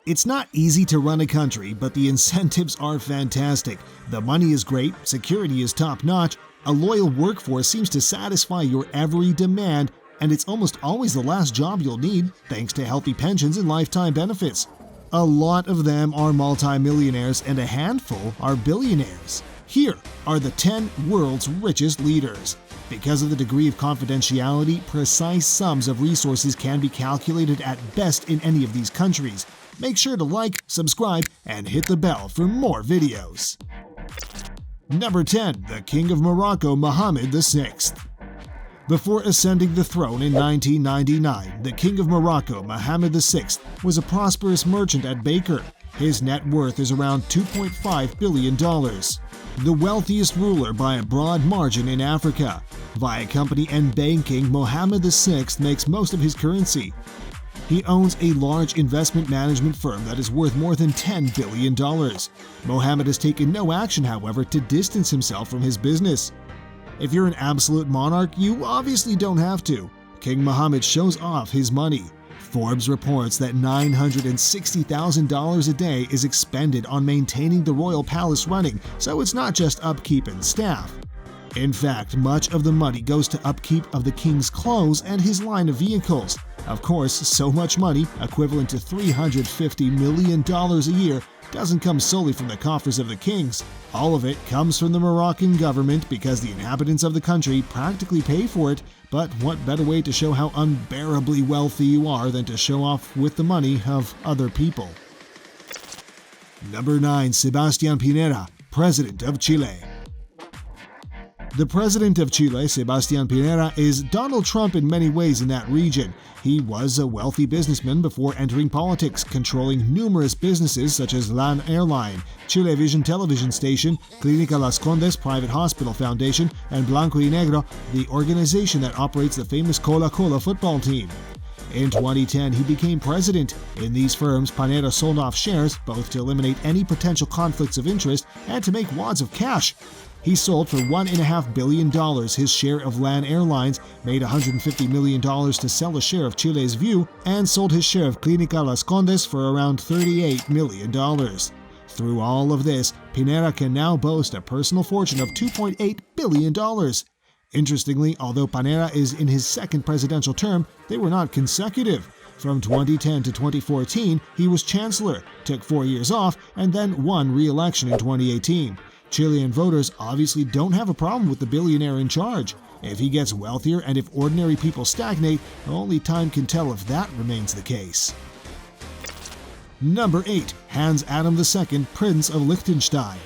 It's not easy to run a country, but the incentives are fantastic. The money is great, security is top-notch, a loyal workforce seems to satisfy your every demand, and it's almost always the last job you'll need thanks to healthy pensions and lifetime benefits. A lot of them are multimillionaires and a handful are billionaires. Here are the 10 world's richest leaders. Because of the degree of confidentiality, precise sums of resources can be calculated at best in any of these countries. Make sure to like, subscribe, and hit the bell for more videos. Number 10. The King of Morocco, Mohammed VI. Before ascending the throne in 1999, the King of Morocco, Mohammed VI, was a prosperous merchant at Baker. His net worth is around $2.5 billion. The wealthiest ruler by a broad margin in Africa. Via company and banking, Mohammed VI makes most of his currency. He owns a large investment management firm that is worth more than $10 billion. Mohammed has taken no action, however, to distance himself from his business. If you're an absolute monarch, you obviously don't have to. King Mohammed shows off his money. Forbes reports that $960,000 a day is expended on maintaining the royal palace running, so it's not just upkeep and staff. In fact, much of the money goes to upkeep of the king's clothes and his line of vehicles. Of course, so much money, equivalent to $350 million a year, doesn't come solely from the coffers of the kings. All of it comes from the Moroccan government because the inhabitants of the country practically pay for it, but what better way to show how unbearably wealthy you are than to show off with the money of other people. Number 9. Sebastián Pinera, President of Chile. The president of Chile, Sebastián Pinera, is Donald Trump in many ways in that region. He was a wealthy businessman before entering politics, controlling numerous businesses such as LAN Airline, Chilevisión television station, Clínica Las Condes private hospital foundation, and Blanco y Negro, the organization that operates the famous Coca-Cola football team. In 2010, he became president. In these firms, Pinera sold off shares, both to eliminate any potential conflicts of interest and to make wads of cash. He sold for $1.5 billion his share of LAN Airlines, made $150 million to sell a share of Chile's View, and sold his share of Clínica Las Condes for around $38 million. Through all of this, Pinera can now boast a personal fortune of $2.8 billion. Interestingly, although Pinera is in his second presidential term, they were not consecutive. From 2010 to 2014, he was chancellor, took 4 years off, and then won re-election in 2018. Chilean voters obviously don't have a problem with the billionaire in charge. If he gets wealthier and if ordinary people stagnate, only time can tell if that remains the case. Number 8. Hans Adam II, Prince of Liechtenstein.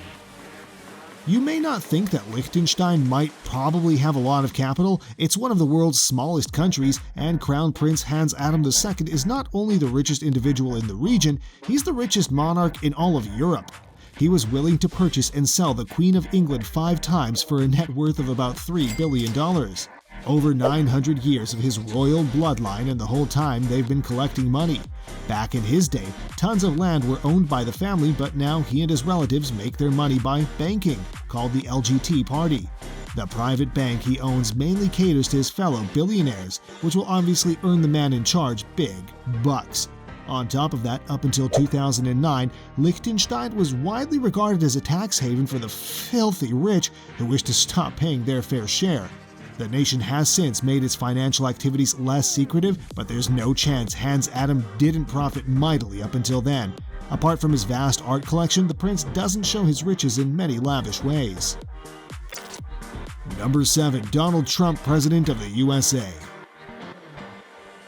You may not think that Liechtenstein might probably have a lot of capital. It's one of the world's smallest countries, and Crown Prince Hans Adam II is not only the richest individual in the region, he's the richest monarch in all of Europe. He was willing to purchase and sell the Queen of England 5 times for a net worth of about $3 billion. Over 900 years of his royal bloodline, and the whole time they've been collecting money. Back in his day, tons of land were owned by the family, but now he and his relatives make their money by banking, called the LGT Party. The private bank he owns mainly caters to his fellow billionaires, which will obviously earn the man in charge big bucks. On top of that, up until 2009, Liechtenstein was widely regarded as a tax haven for the filthy rich who wish to stop paying their fair share. The nation has since made its financial activities less secretive, but there's no chance Hans Adam didn't profit mightily up until then. Apart from his vast art collection, the prince doesn't show his riches in many lavish ways. Number 7. Donald Trump, President of the USA.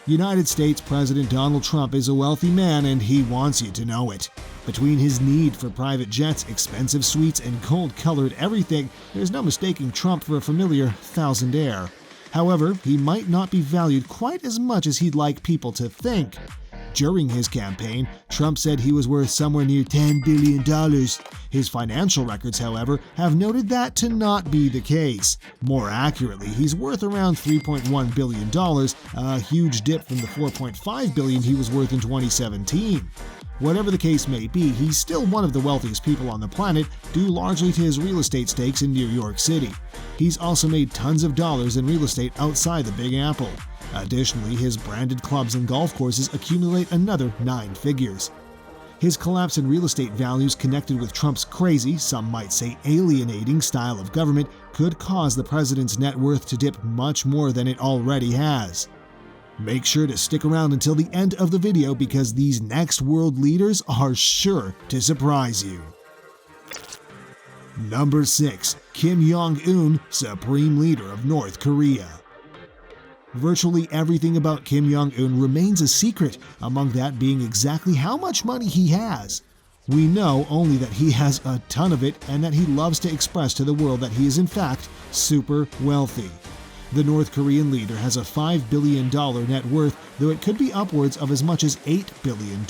United States President Donald Trump is a wealthy man, and he wants you to know it. Between his need for private jets, expensive suites, and gold-colored everything, there's no mistaking Trump for a familiar thousandaire. However, he might not be valued quite as much as he'd like people to think. During his campaign, Trump said he was worth somewhere near $10 billion. His financial records, however, have noted that to not be the case. More accurately, he's worth around $3.1 billion, a huge dip from the $4.5 billion he was worth in 2017. Whatever the case may be, he's still one of the wealthiest people on the planet, due largely to his real estate stakes in New York City. He's also made tons of dollars in real estate outside the Big Apple. Additionally, his branded clubs and golf courses accumulate another 9 figures. His collapse in real estate values connected with Trump's crazy, some might say alienating, style of government could cause the president's net worth to dip much more than it already has. Make sure to stick around until the end of the video because these next world leaders are sure to surprise you. Number 6. Kim Jong-un, Supreme Leader of North Korea. Virtually everything about Kim Jong-un remains a secret, among that being exactly how much money he has. We know only that he has a ton of it and that he loves to express to the world that he is in fact super wealthy. The North Korean leader has a $5 billion net worth, though it could be upwards of as much as $8 billion.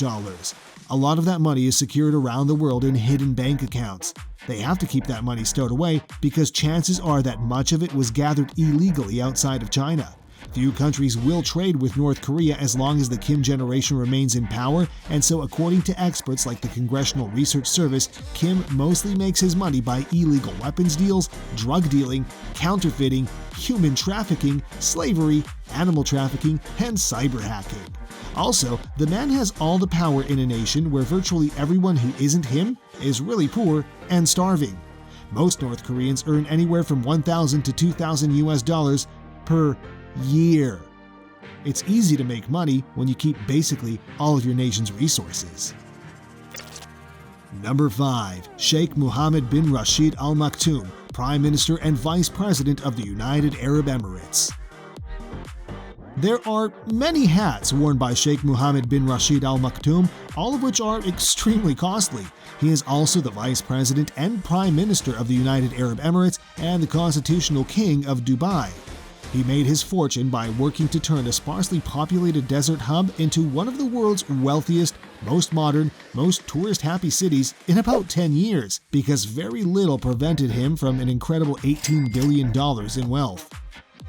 A lot of that money is secured around the world in hidden bank accounts. They have to keep that money stowed away because chances are that much of it was gathered illegally outside of China. Few countries will trade with North Korea as long as the Kim generation remains in power, and so according to experts like the Congressional Research Service, Kim mostly makes his money by illegal weapons deals, drug dealing, counterfeiting, human trafficking, slavery, animal trafficking, and cyber hacking. Also, the man has all the power in a nation where virtually everyone who isn't him is really poor and starving. Most North Koreans earn anywhere from $1,000 to $2,000 per year. It's easy to make money when you keep basically all of your nation's resources. Number 5. Sheikh Mohammed bin Rashid Al Maktoum, Prime Minister and Vice President of the United Arab Emirates. There are many hats worn by Sheikh Mohammed bin Rashid Al Maktoum, all of which are extremely costly. He is also the Vice President and Prime Minister of the United Arab Emirates and the Constitutional King of Dubai. He made his fortune by working to turn a sparsely populated desert hub into one of the world's wealthiest, most modern, most tourist-happy cities in about 10 years, because very little prevented him from an incredible $18 billion in wealth.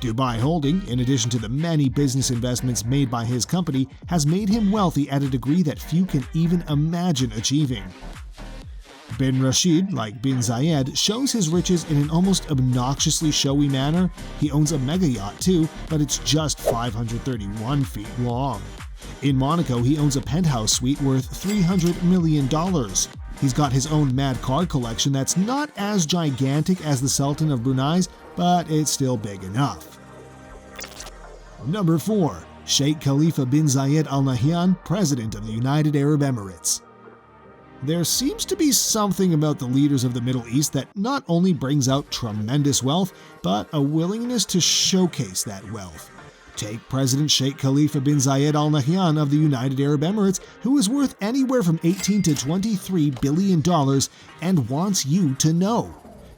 Dubai Holding, in addition to the many business investments made by his company, has made him wealthy at a degree that few can even imagine achieving. Bin Rashid, like bin Zayed, shows his riches in an almost obnoxiously showy manner. He owns a mega yacht too, but it's just 531 feet long. In Monaco, he owns a penthouse suite worth $300 million. He's got his own mad car collection that's not as gigantic as the Sultan of Brunei's, but it's still big enough. Number 4. Sheikh Khalifa bin Zayed Al Nahyan, President of the United Arab Emirates. There seems to be something about the leaders of the Middle East that not only brings out tremendous wealth, but a willingness to showcase that wealth. Take President Sheikh Khalifa bin Zayed Al Nahyan of the United Arab Emirates, who is worth anywhere from $18 to $23 billion and wants you to know.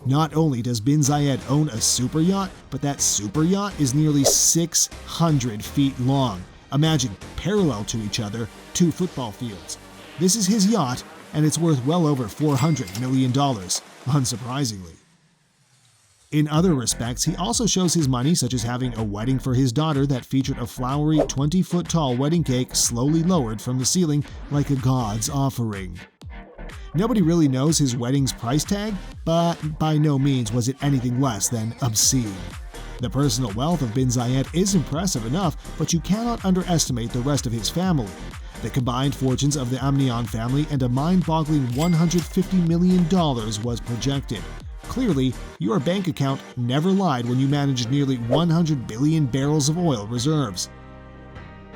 Not only does bin Zayed own a super yacht, but that super yacht is nearly 600 feet long. Imagine, parallel to each other, 2 football fields. This is his yacht, and it's worth well over $400 million, unsurprisingly. In other respects, he also shows his money, such as having a wedding for his daughter that featured a flowery 20-foot-tall wedding cake slowly lowered from the ceiling like a god's offering. Nobody really knows his wedding's price tag, but by no means was it anything less than obscene. The personal wealth of bin Zayed is impressive enough, but you cannot underestimate the rest of his family. The combined fortunes of the Amnian family and a mind-boggling $150 million was projected. Clearly, your bank account never lied when you managed nearly 100 billion barrels of oil reserves.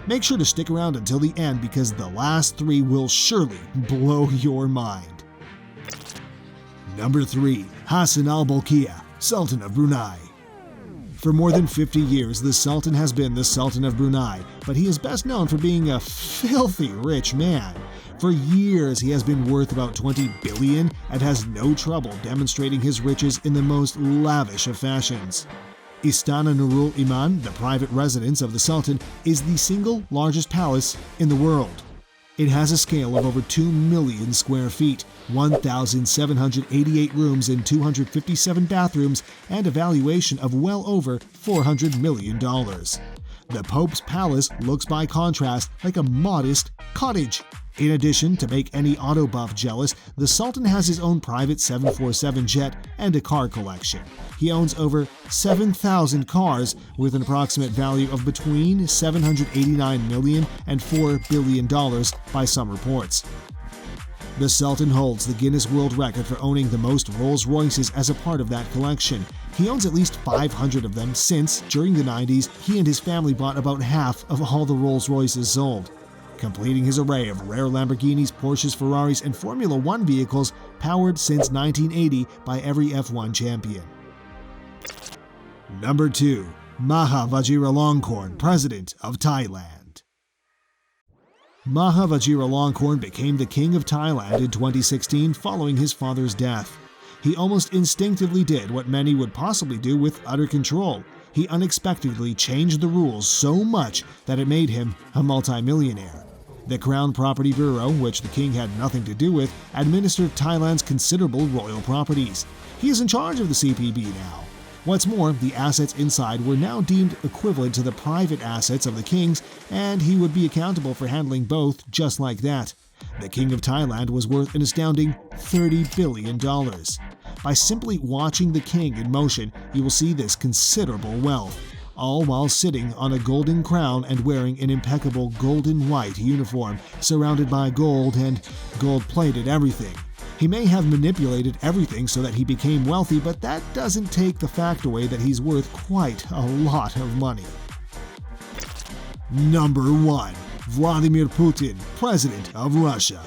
Make sure to stick around until the end because the last 3 will surely blow your mind. Number 3. Hassan al-Bolkiah, Sultan of Brunei. For more than 50 years, the Sultan has been the Sultan of Brunei, but he is best known for being a filthy rich man. For years, he has been worth about $20 billion and has no trouble demonstrating his riches in the most lavish of fashions. Istana Nurul Iman, the private residence of the Sultan, is the single largest palace in the world. It has a scale of over 2 million square feet, 1,788 rooms and 257 bathrooms, and a valuation of well over $400 million. The Pope's palace looks by contrast like a modest cottage. In addition, to make any auto buff jealous, the Sultan has his own private 747 jet and a car collection. He owns over 7,000 cars with an approximate value of between $789 million and $4 billion by some reports. The Sultan holds the Guinness World Record for owning the most Rolls-Royces as a part of that collection. He owns at least 500 of them since, during the 90s, he and his family bought about half of all the Rolls-Royces sold, completing his array of rare Lamborghinis, Porsches, Ferraris, and Formula One vehicles powered since 1980 by every F1 champion. Number 2. Maha Vajiralongkorn, President of Thailand. Maha Vajiralongkorn became the King of Thailand in 2016 following his father's death. He almost instinctively did what many would possibly do with utter control. He unexpectedly changed the rules so much that it made him a multimillionaire. The Crown Property Bureau, which the king had nothing to do with, administered Thailand's considerable royal properties. He is in charge of the CPB now. What's more, the assets inside were now deemed equivalent to the private assets of the kings, and he would be accountable for handling both just like that. The King of Thailand was worth an astounding $30 billion. By simply watching the king in motion, you will see this considerable wealth, all while sitting on a golden crown and wearing an impeccable golden white uniform, surrounded by gold and gold-plated everything. He may have manipulated everything so that he became wealthy, but that doesn't take the fact away that he's worth quite a lot of money. Number 1. Vladimir Putin, President of Russia.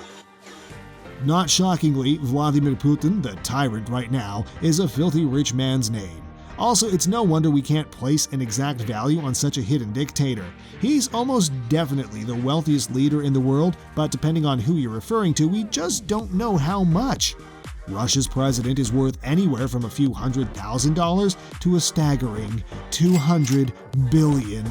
Not shockingly, Vladimir Putin, the tyrant right now, is a filthy rich man's name. Also, it's no wonder we can't place an exact value on such a hidden dictator. He's almost definitely the wealthiest leader in the world, but depending on who you're referring to, we just don't know how much. Russia's president is worth anywhere from a few $100,000 to a staggering $200 billion.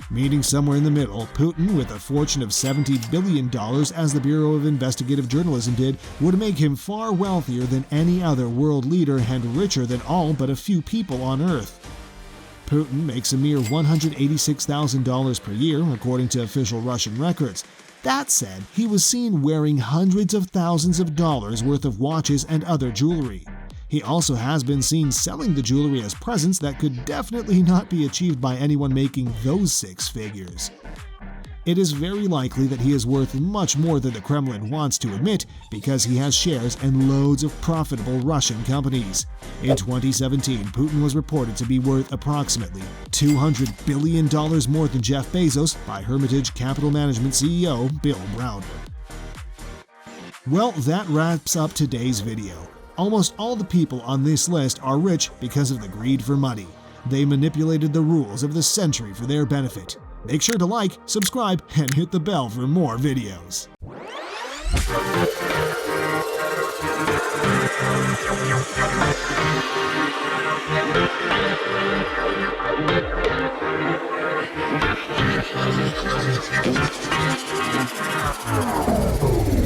Meeting somewhere in the middle, Putin, with a fortune of $70 billion, as the Bureau of Investigative Journalism did, would make him far wealthier than any other world leader and richer than all but a few people on Earth. Putin makes a mere $186,000 per year, according to official Russian records. That said, he was seen wearing hundreds of thousands of dollars worth of watches and other jewelry. He also has been seen selling the jewelry as presents that could definitely not be achieved by anyone making those six figures. It is very likely that he is worth much more than the Kremlin wants to admit because he has shares in loads of profitable Russian companies. In 2017, Putin was reported to be worth approximately $200 billion more than Jeff Bezos by Hermitage Capital Management CEO Bill Browder. Well, that wraps up today's video. Almost all the people on this list are rich because of the greed for money. They manipulated the rules of the century for their benefit. Make sure to like, subscribe, and hit the bell for more videos.